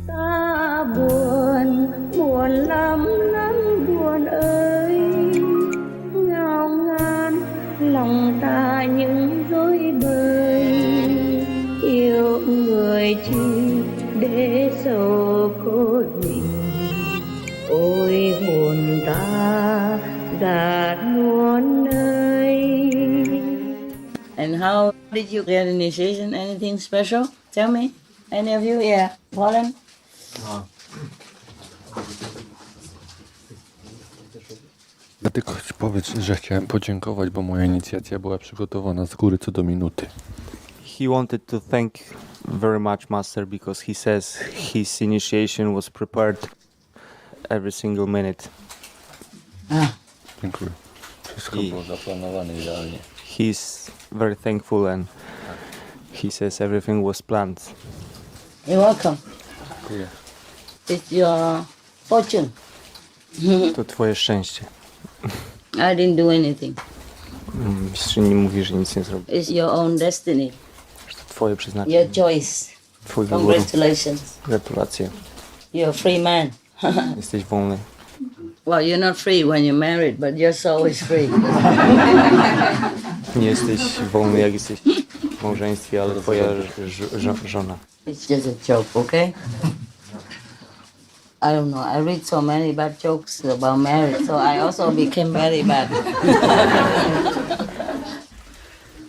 Ta buồn, buồn lắm lắm buồn ơi, ngao ngán lòng ta những dối bời, yêu người chi để sầu khổ gì, ôi hồn ta gạt muôn nơi. And how did you get initiation? Anything special? Tell me. Any of you? Yeah. Poland? Dlatego powiedz, że chciałem podziękować, bo moja inicjacja była przygotowana z góry co do minuty. He wanted to thank very much Master because he says his initiation was prepared every single minute. Dziękuję. Wszystko było zaplanowane idealnie. He's very thankful and he says everything was planned. You're welcome. Dziękuję. It's your fortune. To twoje szczęście. I didn't do anything. Mistrzyni mówi, że nic nie zrobi. It's your own destiny. Że to twoje przeznaczenie. Your choice. Twój wybór. Congratulations. Gratulacje. You're a free man. Jesteś wolny. Well, you're not free when you're married, but your soul is free. Nie jesteś wolny, jak jesteś w małżeństwie, ale twoja żona. It's just a joke, okay? I don't know. I read so many bad jokes about marriage, so I also became very bad.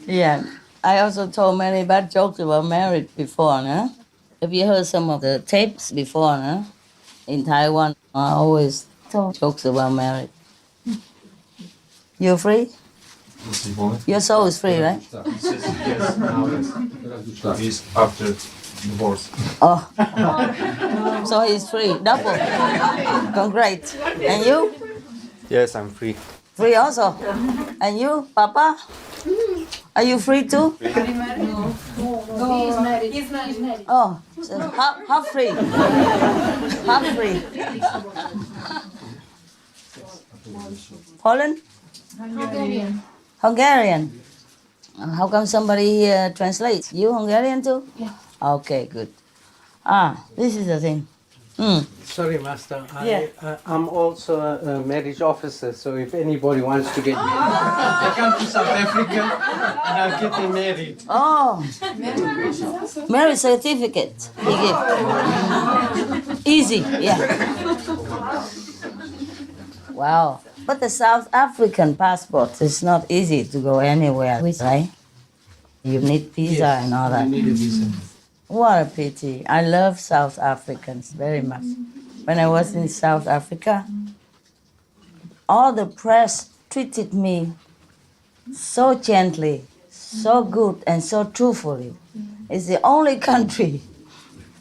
Yeah, I also told many bad jokes about marriage before, no? Have you heard some of the tapes before, no? In Taiwan, I always told jokes about marriage. You're free? Your soul is free, right? He says yes, now he's after divorce. Oh, so he's free, double. Congrats. And you? Yes, I'm free. Free also. And you, Papa? Are you free too? He's married. He's married. Oh, so half free. Half free. Poland? Hungarian. Hungarian. How come somebody here translates? You Hungarian too? Yeah. Okay, good. This is the thing. Sorry, Master. Yeah. I'm also a marriage officer, so if anybody wants to get married, they come to South Africa and I'll get them married. Oh, marriage certificate he give. Easy, yeah. Wow. But the South African passport is not easy to go anywhere with, right? You need visa and all that. You need a visa. What a pity. I love South Africans very much. When I was in South Africa, all the press treated me so gently, so good, and so truthfully. It's the only country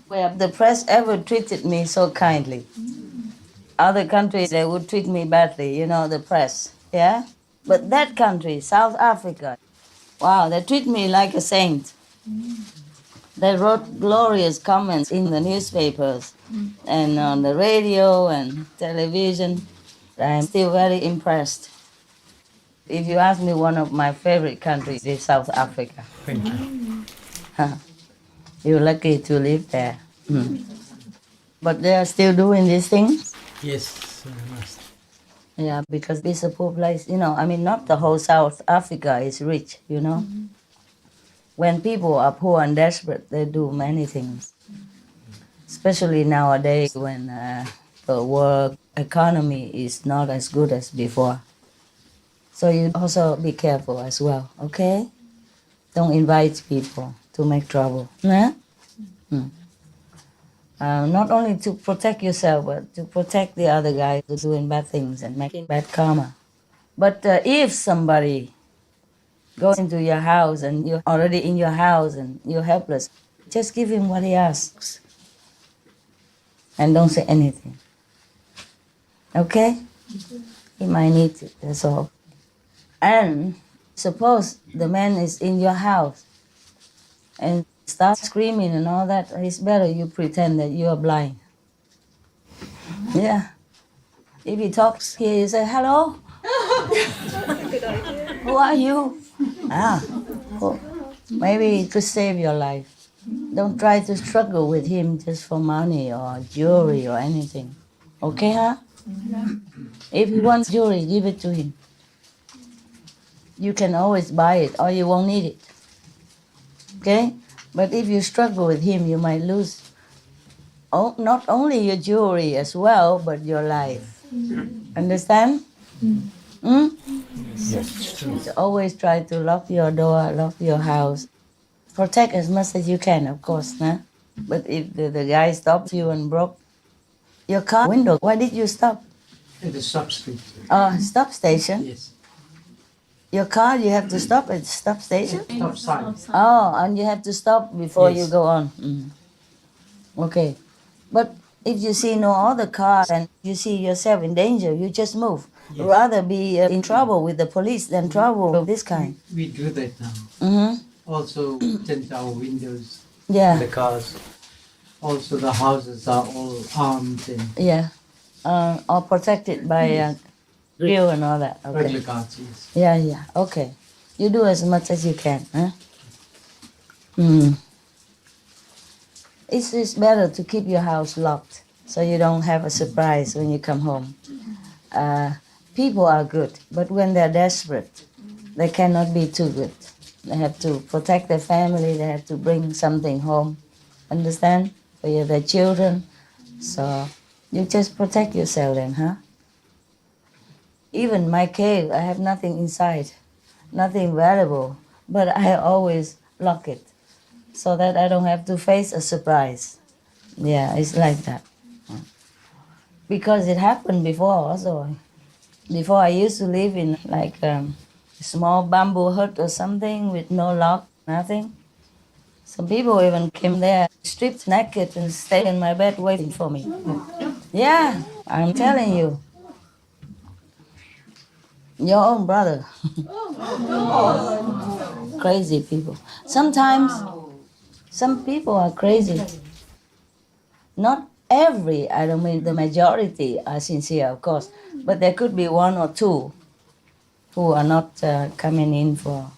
where the press ever treated me so kindly. Other countries, they would treat me badly, you know, the press, yeah? But that country, South Africa, wow, they treat me like a saint. They wrote glorious comments in the newspapers and on the radio and television. I'm still very impressed. If you ask me, one of my favorite countries is South Africa. Thank you. You're lucky to live there. But they are still doing these things? Yes, Master. Yeah, because it's a poor place. You know, I mean, not the whole South Africa is rich, you know. When people are poor and desperate, they do many things. Especially nowadays when the world economy is not as good as before. So you also be careful as well, okay? Don't invite people to make trouble. Yeah? Not only to protect yourself, but to protect the other guy who's doing bad things and making bad karma. But if somebody goes into your house and you're already in your house and you're helpless, just give him what he asks. And don't say anything. Okay? He might need it, that's all. And suppose the man is in your house and start screaming and all that, it's better you pretend that you are blind. Yeah. If he talks here, you say, hello? Who are you? Well, maybe it could save your life. Don't try to struggle with him just for money or jewelry or anything. Okay, huh? If he wants jewelry, give it to him. You can always buy it or you won't need it. Okay? But if you struggle with him, you might lose not only your jewelry as well, but your life. Understand? Mm? Yes. So always try to lock your door, lock your house. Protect as much as you can, of course. Nah? But if the guy stops you and broke your car window, why did you stop? At the stop street. Stop station. Yes. Your car, you have to stop at the stop station? Stop sign. Oh, and you have to stop before you Yes. go on. Mm. Okay. But if you see no other cars and you see yourself in danger, you just move. Yes. Rather be in trouble with the police than trouble of this kind. We do that now. Mm-hmm. Also, tint our windows, Yeah, the cars. Also, the houses are all armed and yeah. Or protected by grill and all that. Okay. regular guards. Yes. Yeah, yeah. Okay. You do as much as you can. Huh? Hmm. It's better to keep your house locked so you don't have a surprise when you come home. People are good, but when they're desperate, they cannot be too good. They have to protect their family. They have to bring something home. Understand? For their children. So you just protect yourself then, huh? Even my cave, I have nothing inside, nothing valuable, but I always lock it so that I don't have to face a surprise. Yeah, it's like that. Because it happened before also. Before I used to live in like a small bamboo hut or something with no lock, nothing. Some people even came there stripped naked and stayed in my bed waiting for me. Yeah, I'm telling you. Your own brother. Crazy people. Sometimes some people are crazy. Not every, I don't mean the majority are sincere, of course, but there could be one or two who are not coming in for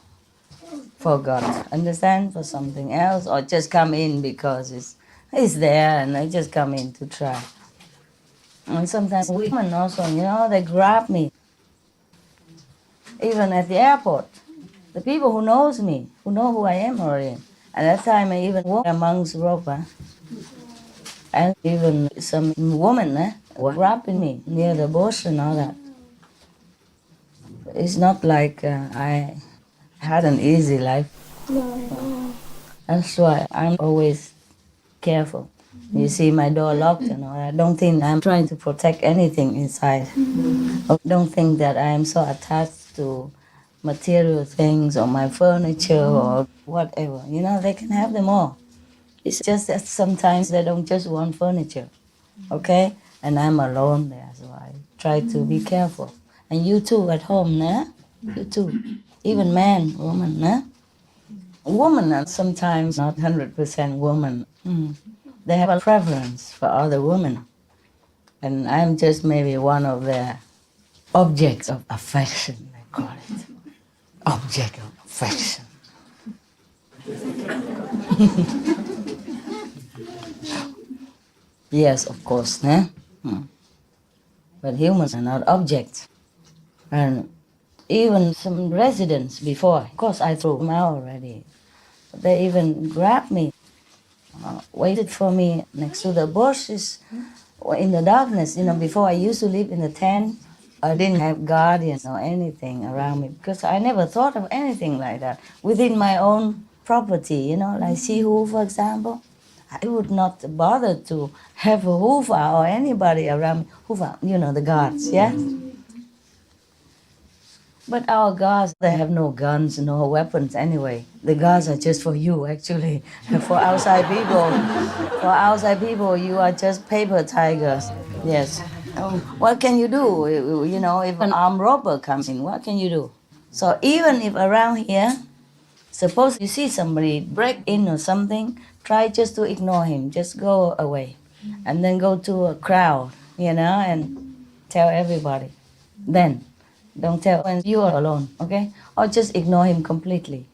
God. Understand? For something else, or just come in because it's there and they just come in to try. And sometimes women also, they grab me. Even at the airport. The people who knows me, who know who I am already. At that time I even walked amongst rope. And even some women were grabbing me near the bush and all that. It's not like I had an easy life. That's why I'm always careful. You see my door locked and all that. Don't think I'm trying to protect anything inside. Or don't think that I am so attached to material things or my furniture or whatever. They can have them all. It's just that sometimes they don't just want furniture, okay? And I'm alone there, so I try to be careful. And you too at home, nah? You too. Even man, woman, nah? Women are sometimes not 100% woman. They have a preference for other women. And I'm just maybe one of their objects of affection, they call it. Object of affection. Yes, of course, né? But humans are not objects. And even some residents before, of course I threw them out already. They even grabbed me, waited for me next to the bushes in the darkness. Before I used to live in a tent. I didn't have guardians or anything around me because I never thought of anything like that. Within my own property, like Sihu, for example, I would not bother to have a hoofa or anybody around me. Hoofa, the guards, yeah? But our guards, they have no guns, no weapons anyway. The guards are just for you, actually. For outside people, you are just paper tigers. Yes. What can you do? If an armed robber comes in, what can you do? So even if around here, suppose you see somebody break in or something, try just to ignore him. Just go away. And then go to a crowd, and tell everybody. Then, don't tell when you are alone, okay? Or just ignore him completely.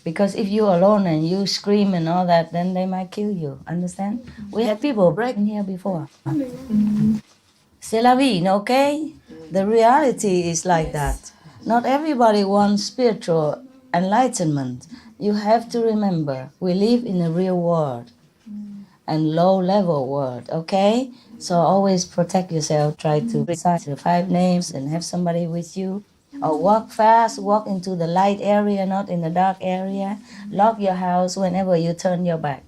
Because if you're alone and you scream and all that, then they might kill you. Understand? We had people break in here before. C'est la vie, okay? The reality is like that. Not everybody wants spiritual enlightenment. You have to remember, we live in a real world and low-level world, okay? So always protect yourself. Try to recite the 5 names and have somebody with you. Or walk fast, walk into the light area, not in the dark area. Lock your house whenever you turn your back.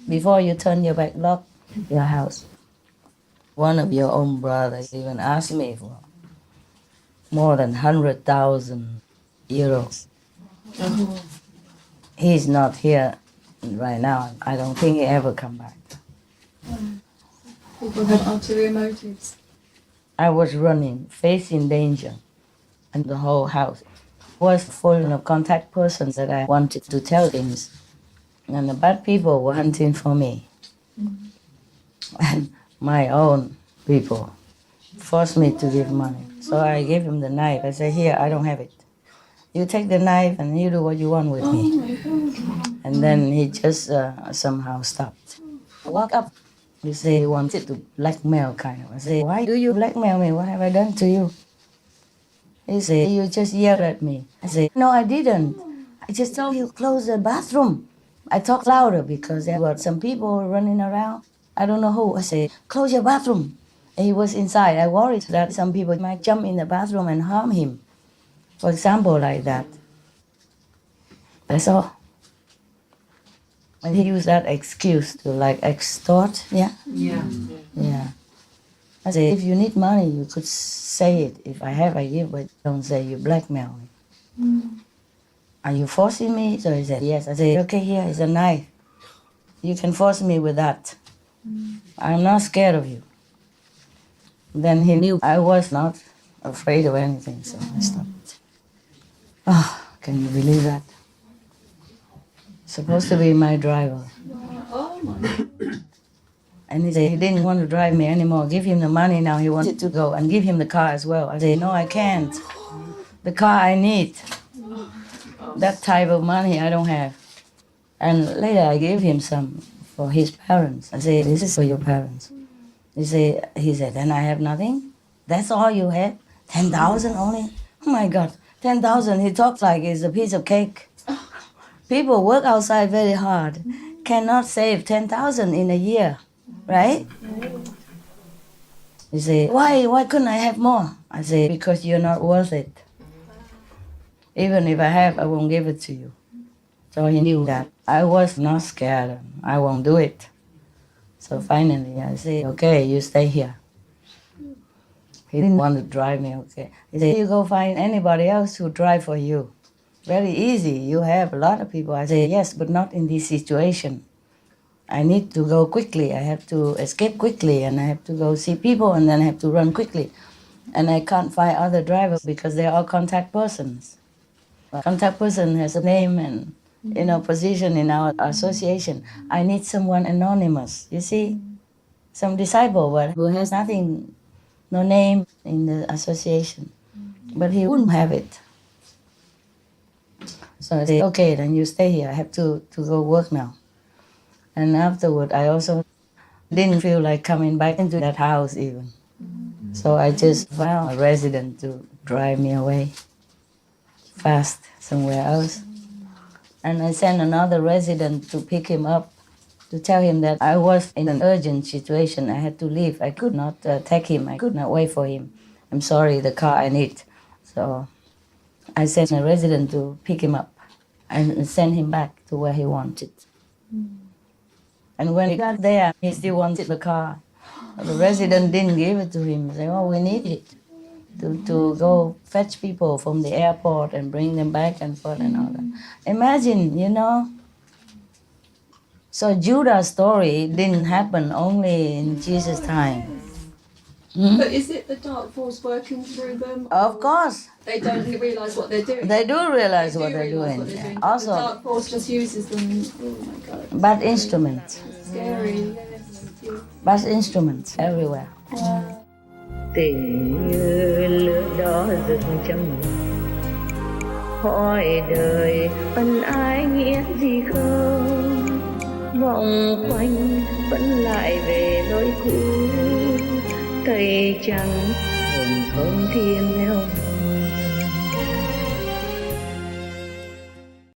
Before you turn your back, lock your house. One of your own brothers even asked me for more than 100,000 euros. He's not here right now. I don't think he ever come back. People have ulterior motives. I was running, facing danger, and the whole house was full of contact persons that I wanted to tell things. And the bad people were hunting for me. And my own people forced me to give money. So I gave him the knife. I said, here, I don't have it. You take the knife and you do what you want with me. And then he just somehow stopped. I walk up. He said he wanted to blackmail kind of. I said, why do you blackmail me? What have I done to you? He said, you just yelled at me. I said, no, I didn't. I just told you close the bathroom. I talked louder because there were some people running around. I don't know who. I said, close your bathroom. And he was inside. I worried that some people might jump in the bathroom and harm him. For example, like that. That's all. And he used that excuse to like extort, yeah? Yeah. I said, if you need money, you could say it. If I have, I give, but don't say you blackmail me. Are you forcing me? So he said, yes. I said, okay, here is a knife. You can force me with that. I'm not scared of you. Then he knew I was not afraid of anything, so I stopped. Oh, can you believe that? Supposed to be my driver. And he said he didn't want to drive me anymore. Give him the money now. He wanted to go and give him the car as well. I said, no, I can't. The car I need. That type of money I don't have. And later I gave him some for his parents. I said, this is for your parents. He said, then I have nothing? That's all you have? 10,000 only? Oh my God, 10,000. He talks like it's a piece of cake. People work outside very hard, cannot save 10,000 in a year, right? He said, why couldn't I have more? I said, because you're not worth it. Even if I have, I won't give it to you. So he knew that I was not scared. I won't do it. So finally I said, okay, you stay here. He didn't want to drive me, okay. He said, you go find anybody else who drive for you. Very easy, you have a lot of people. I said, yes, but not in this situation. I need to go quickly, I have to escape quickly, and I have to go see people, and then I have to run quickly. And I can't find other drivers because they're all contact persons. A contact person has a name and position in our association. I need someone anonymous, you see? Some disciple but who has nothing, no name in the association. But he wouldn't have it. So I said, okay, then you stay here. I have to go work now. And afterward, I also didn't feel like coming back into that house even. So I just found a resident to drive me away fast somewhere else. And I sent another resident to pick him up, to tell him that I was in an urgent situation. I had to leave. I could not take him. I could not wait for him. I'm sorry, the car I need. So I sent a resident to pick him up and send him back to where he wanted. And when he got there, he still wanted the car. The resident didn't give it to him. He said, oh, we need it to go fetch people from the airport and bring them back and forth and all that. Imagine, So Judah's story didn't happen only in Jesus' time. But is it the dark force working through them? Of course. They don't realise what they're doing. They do realize what do they're realise doing. what they're doing. Also, The dark force just uses them. Oh my God. bad instruments. Scary, yes. Bad instruments everywhere. Tình như lửa đó rực trong hỏi đời ân ái nghĩa gì không, vòng quanh vẫn lại về lối cũ, cây trắng hồng không thiên theo màu.